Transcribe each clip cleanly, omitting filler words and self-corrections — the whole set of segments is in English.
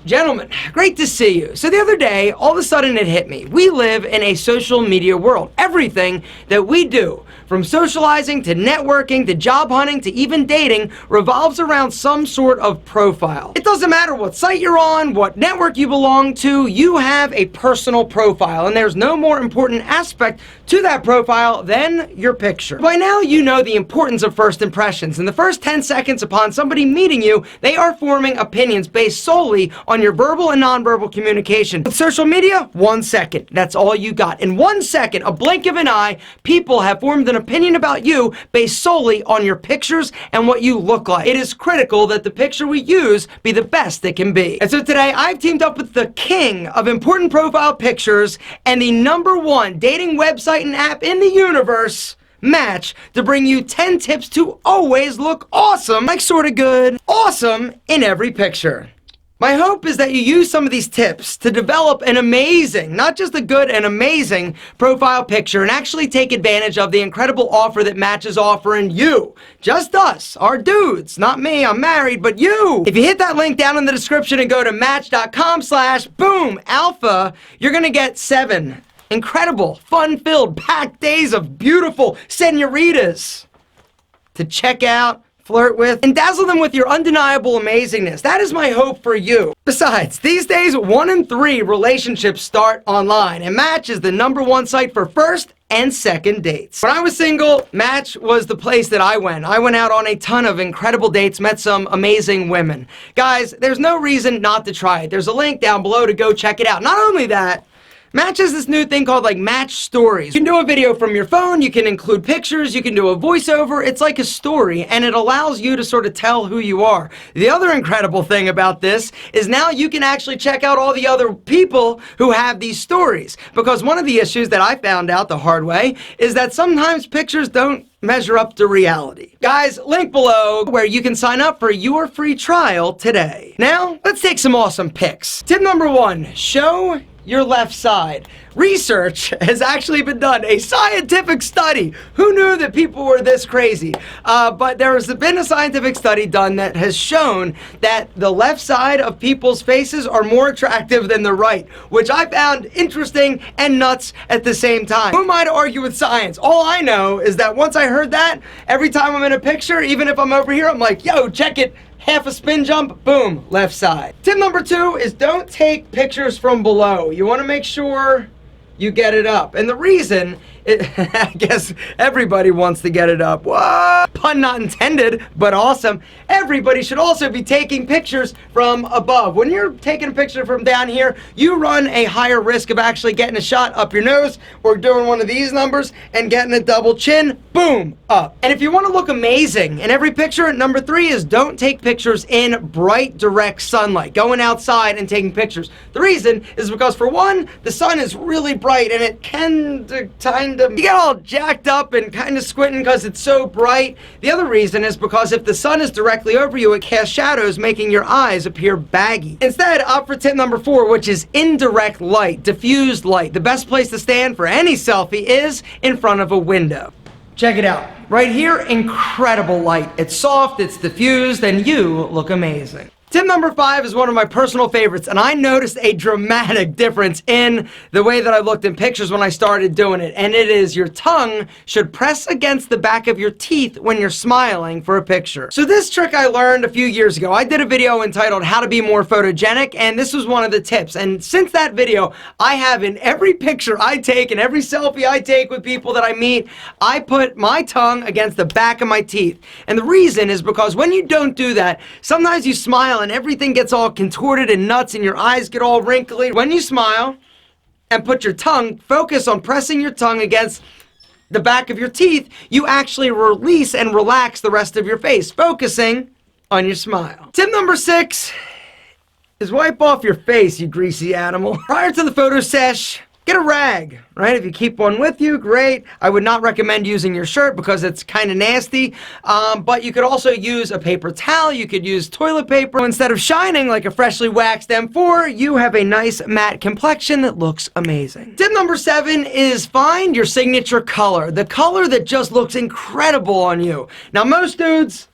Gentlemen, great to see you. So the other day, all of a sudden it hit me. We live in a social media world. Everything that we do, from socializing to networking to job hunting to even dating, revolves around some sort of profile. It doesn't matter what site you're on, what network you belong to, you have a personal profile, and there's no more important aspect to that profile than your picture. By now, you know the importance of first impressions. In the first 10 seconds upon somebody meeting you, they are forming opinions based solely on your verbal and nonverbal communication. With social media, 1 second. That's all you got. In 1 second, a blink of an eye, people have formed an opinion about you based solely on your pictures and what you look like. It is critical that the picture we use be the best it can be. And so today, I've teamed up with the king of important profile pictures and the #1 dating website and app in the universe, Match, to bring you 10 tips to always look awesome, like sorta good, awesome in every picture. My hope is that you use some of these tips to develop an amazing, not just a good, an amazing profile picture and actually take advantage of the incredible offer that Match is offering you. Just us, our dudes, not me, I'm married, but you. If you hit that link down in the description and go to match.com/boom-alpha, you're gonna get 7 incredible, fun-filled, packed days of beautiful senoritas to check out, flirt with, and dazzle them with your undeniable amazingness. That is my hope for you. Besides, these days, 1 in 3 relationships start online, and Match is the #1 site for first and second dates. When I was single, Match was the place that I went. I went out on a ton of incredible dates, met some amazing women. Guys, there's no reason not to try it. There's a link down below to go check it out. Not only that, Match has this new thing called like Match Stories. You can do a video from your phone, you can include pictures, you can do a voiceover. It's like a story, and it allows you to sort of tell who you are. The other incredible thing about this is now you can actually check out all the other people who have these stories. Because one of the issues that I found out the hard way is that sometimes pictures don't measure up to reality. Guys, link below where you can sign up for your free trial today. Now, let's take some awesome pics. Tip #1, show your left side. Research has actually been done, a scientific study. Who knew that people were this crazy? But there has been a scientific study done that has shown that the left side of people's faces are more attractive than the right, which I found interesting and nuts at the same time. Who am I to argue with science? All I know is that once I heard that, every time I'm in a picture, even if I'm over here, I'm like, yo, check it. Half a spin jump, boom, left side. Tip #2 is don't take pictures from below. You want to make sure you get it up. And the reason, I guess everybody wants to get it up. What? Pun not intended, but awesome. Everybody should also be taking pictures from above. When you're taking a picture from down here, you run a higher risk of actually getting a shot up your nose or doing one of these numbers and getting a double chin, boom, up. And if you want to look amazing in every picture, #3 is don't take pictures in bright, direct sunlight, going outside and taking pictures. The reason is because, for one, the sun is really bright and it can you get all jacked up and kind of squinting because it's so bright. The other reason is because if the sun is directly over you, it casts shadows, making your eyes appear baggy. Instead, opt for tip #4, which is indirect light, diffused light. The best place to stand for any selfie is in front of a window. Check it out. Right here, incredible light. It's soft, it's diffused, and you look amazing. Tip #5 is one of my personal favorites, and I noticed a dramatic difference in the way that I looked in pictures when I started doing it, and it is your tongue should press against the back of your teeth when you're smiling for a picture. So this trick I learned a few years ago. I did a video entitled How to Be More Photogenic, and this was one of the tips. And since that video, I have in every picture I take and every selfie I take with people that I meet, I put my tongue against the back of my teeth. And the reason is because when you don't do that, sometimes you smile and everything gets all contorted and nuts and your eyes get all wrinkly. When you smile and put your tongue, focus on pressing your tongue against the back of your teeth, you actually release and relax the rest of your face, focusing on your smile. Tip #6 is wipe off your face, you greasy animal. Prior to the photo sesh, get a rag, right? If you keep one with you, great. I would not recommend using your shirt because it's kind of nasty, but you could also use a paper towel. You could use toilet paper. Instead of shining like a freshly waxed M4, you have a nice matte complexion that looks amazing. Tip #7 is find your signature color, the color that just looks incredible on you. Now, most dudes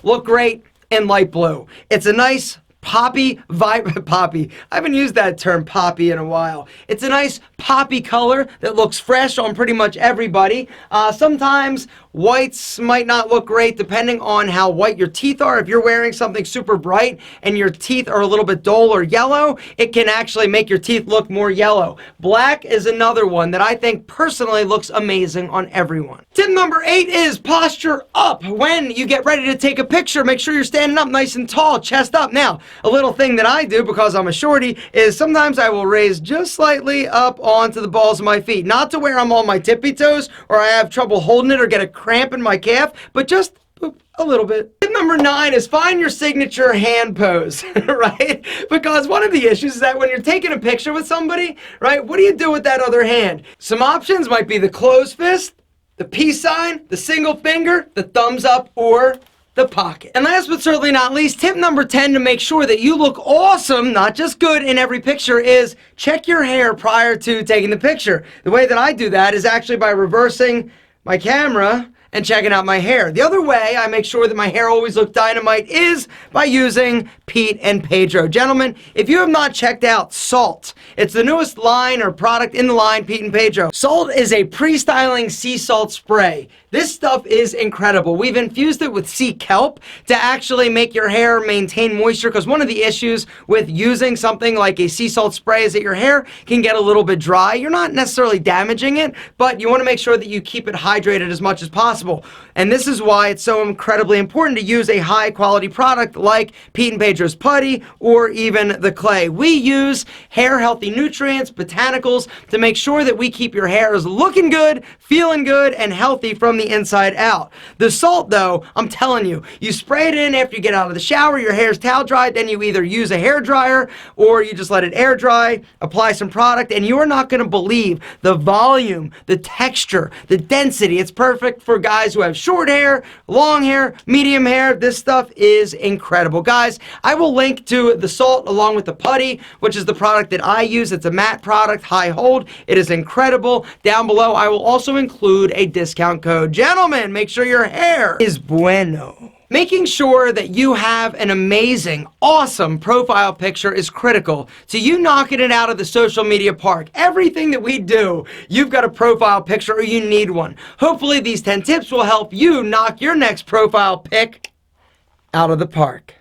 look great in light blue. It's a nice poppy. I haven't used that term poppy in a while. It's a nice poppy color that looks fresh on pretty much everybody. Sometimes whites might not look great depending on how white your teeth are. If you're wearing something super bright and your teeth are a little bit dull or yellow, it can actually make your teeth look more yellow. Black is another one that I think personally looks amazing on everyone. Tip number 8 is posture up. When you get ready to take a picture, make sure you're standing up nice and tall, chest up. Now, a little thing that I do because I'm a shorty is sometimes I will raise just slightly up onto the balls of my feet. Not to where I'm on my tippy toes or I have trouble holding it or get a cramp in my calf, but just a little bit. Tip number 9 is find your signature hand pose, right? Because one of the issues is that when you're taking a picture with somebody, right, what do you do with that other hand? Some options might be the closed fist, the peace sign, the single finger, the thumbs up, or the pocket. And last but certainly not least, tip number 10 to make sure that you look awesome, not just good in every picture, is check your hair prior to taking the picture. The way that I do that is actually by reversing my camera and checking out my hair. The other way I make sure that my hair always looks dynamite is by using Pete and Pedro. Gentlemen, if you have not checked out Salt, it's the newest line or product in the line, Pete and Pedro. Salt is a pre-styling sea salt spray. This stuff is incredible. We've infused it with sea kelp to actually make your hair maintain moisture, because one of the issues with using something like a sea salt spray is that your hair can get a little bit dry. You're not necessarily damaging it, but you want to make sure that you keep it hydrated as much as possible. And this is why it's so incredibly important to use a high quality product like Pete and Pedro's Putty or even the clay. We use hair healthy nutrients, botanicals, to make sure that we keep your hairs looking good, feeling good, and healthy from the inside out. The salt, though, I'm telling you, you spray it in after you get out of the shower, your hair's towel dried, then you either use a hair dryer or you just let it air dry, apply some product, and you are not going to believe the volume, the texture, the density. It's perfect for guys who have short hair, long hair, medium hair. This stuff is incredible. Guys, I will link to the salt along with the putty, which is the product that I use. It's a matte product, high hold. It is incredible. Down below, I will also include a discount code. Gentlemen, make sure your hair is bueno. Making sure that you have an amazing, awesome profile picture is critical to you knocking it out of the social media park. Everything that we do, you've got a profile picture or you need one. Hopefully these 10 tips will help you knock your next profile pic out of the park.